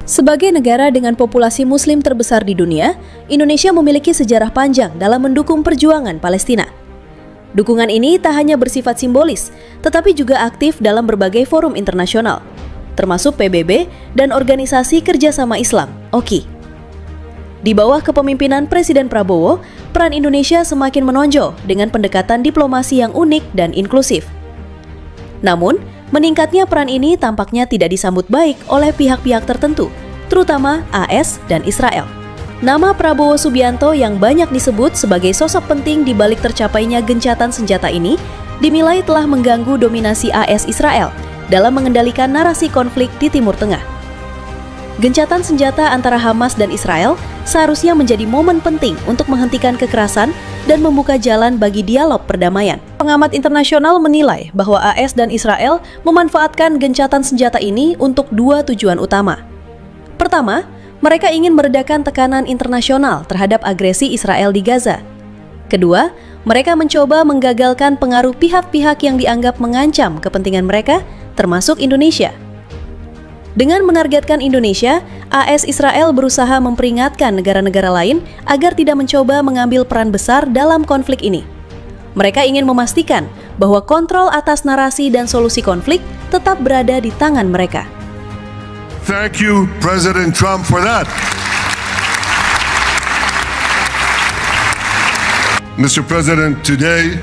Sebagai negara dengan populasi Muslim terbesar di dunia, Indonesia memiliki sejarah panjang dalam mendukung perjuangan Palestina. Dukungan ini tak hanya bersifat simbolis, tetapi juga aktif dalam berbagai forum internasional, termasuk PBB dan Organisasi Kerjasama Islam, (OKI). Di bawah kepemimpinan Presiden Prabowo, peran Indonesia semakin menonjol dengan pendekatan diplomasi yang unik dan inklusif. Namun, meningkatnya peran ini tampaknya tidak disambut baik oleh pihak-pihak tertentu, terutama AS dan Israel. Nama Prabowo Subianto yang banyak disebut sebagai sosok penting di balik tercapainya gencatan senjata ini dinilai telah mengganggu dominasi AS Israel dalam mengendalikan narasi konflik di Timur Tengah. Gencatan senjata antara Hamas dan Israel seharusnya menjadi momen penting untuk menghentikan kekerasan dan membuka jalan bagi dialog perdamaian. Pengamat internasional menilai bahwa AS dan Israel memanfaatkan gencatan senjata ini untuk dua tujuan utama. Pertama, mereka ingin meredakan tekanan internasional terhadap agresi Israel di Gaza. Kedua, mereka mencoba menggagalkan pengaruh pihak-pihak yang dianggap mengancam kepentingan mereka, termasuk Indonesia. Dengan menargetkan Indonesia, AS Israel berusaha memperingatkan negara-negara lain agar tidak mencoba mengambil peran besar dalam konflik ini. Mereka ingin memastikan bahwa kontrol atas narasi dan solusi konflik tetap berada di tangan mereka. Thank you, President Trump, for that. Mr. President, today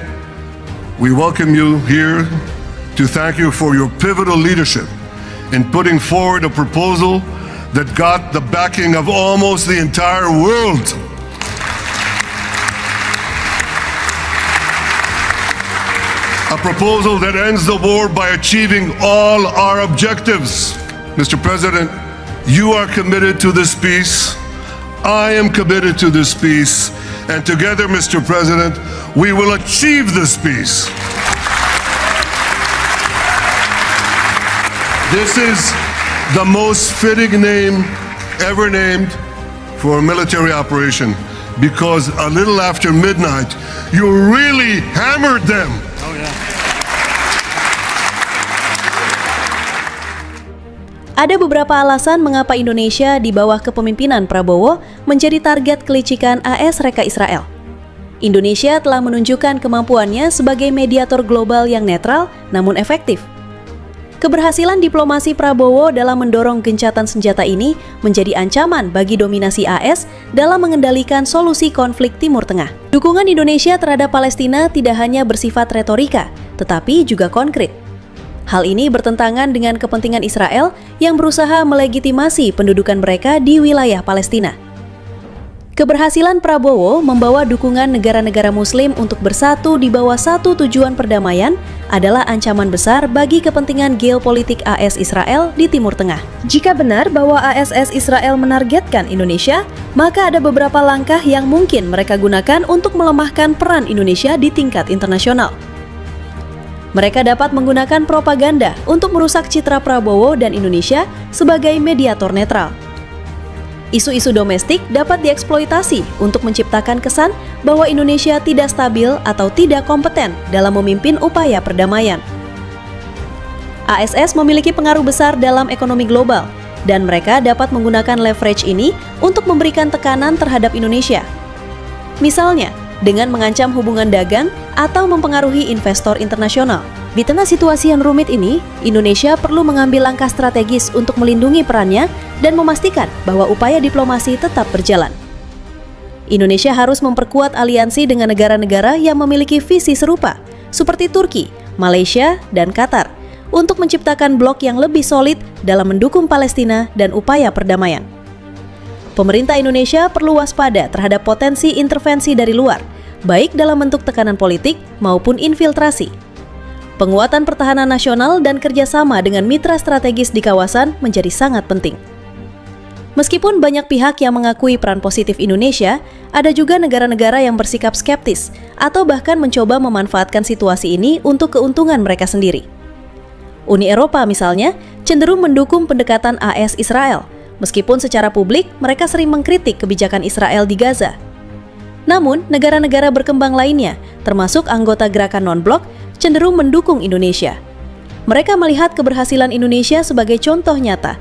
we welcome you here to thank you for your pivotal leadership in putting forward a proposal that got the backing of almost the entire world. A proposal that ends the war by achieving all our objectives. Mr. President, you are committed to this peace. I am committed to this peace. And together, Mr. President, we will achieve this peace. This is the most fitting name ever named for a military operation, because a little after midnight, you really hammered them. Oh, yeah. Ada beberapa alasan mengapa Indonesia di bawah kepemimpinan Prabowo menjadi target kelicikan AS Reka Israel. Indonesia telah menunjukkan kemampuannya sebagai mediator global yang netral namun efektif. Keberhasilan diplomasi Prabowo dalam mendorong gencatan senjata ini menjadi ancaman bagi dominasi AS dalam mengendalikan solusi konflik Timur Tengah. Dukungan Indonesia terhadap Palestina tidak hanya bersifat retorika, tetapi juga konkret. Hal ini bertentangan dengan kepentingan Israel yang berusaha melegitimasi pendudukan mereka di wilayah Palestina. Keberhasilan Prabowo membawa dukungan negara-negara Muslim untuk bersatu di bawah satu tujuan perdamaian adalah ancaman besar bagi kepentingan geopolitik AS Israel di Timur Tengah. Jika benar bahwa AS Israel menargetkan Indonesia, maka ada beberapa langkah yang mungkin mereka gunakan untuk melemahkan peran Indonesia di tingkat internasional. Mereka dapat menggunakan propaganda untuk merusak citra Prabowo dan Indonesia sebagai mediator netral. Isu-isu domestik dapat dieksploitasi untuk menciptakan kesan bahwa Indonesia tidak stabil atau tidak kompeten dalam memimpin upaya perdamaian. AS memiliki pengaruh besar dalam ekonomi global, dan mereka dapat menggunakan leverage ini untuk memberikan tekanan terhadap Indonesia. Misalnya, dengan mengancam hubungan dagang atau mempengaruhi investor internasional. Di tengah situasi yang rumit ini, Indonesia perlu mengambil langkah strategis untuk melindungi perannya dan memastikan bahwa upaya diplomasi tetap berjalan. Indonesia harus memperkuat aliansi dengan negara-negara yang memiliki visi serupa, seperti Turki, Malaysia, dan Qatar, untuk menciptakan blok yang lebih solid dalam mendukung Palestina dan upaya perdamaian. Pemerintah Indonesia perlu waspada terhadap potensi intervensi dari luar, baik dalam bentuk tekanan politik maupun infiltrasi. Penguatan pertahanan nasional dan kerjasama dengan mitra strategis di kawasan menjadi sangat penting. Meskipun banyak pihak yang mengakui peran positif Indonesia, ada juga negara-negara yang bersikap skeptis atau bahkan mencoba memanfaatkan situasi ini untuk keuntungan mereka sendiri. Uni Eropa misalnya cenderung mendukung pendekatan AS Israel, meskipun secara publik mereka sering mengkritik kebijakan Israel di Gaza. Namun, negara-negara berkembang lainnya, termasuk anggota gerakan non-blok, cenderung mendukung Indonesia. Mereka melihat keberhasilan Indonesia sebagai contoh nyata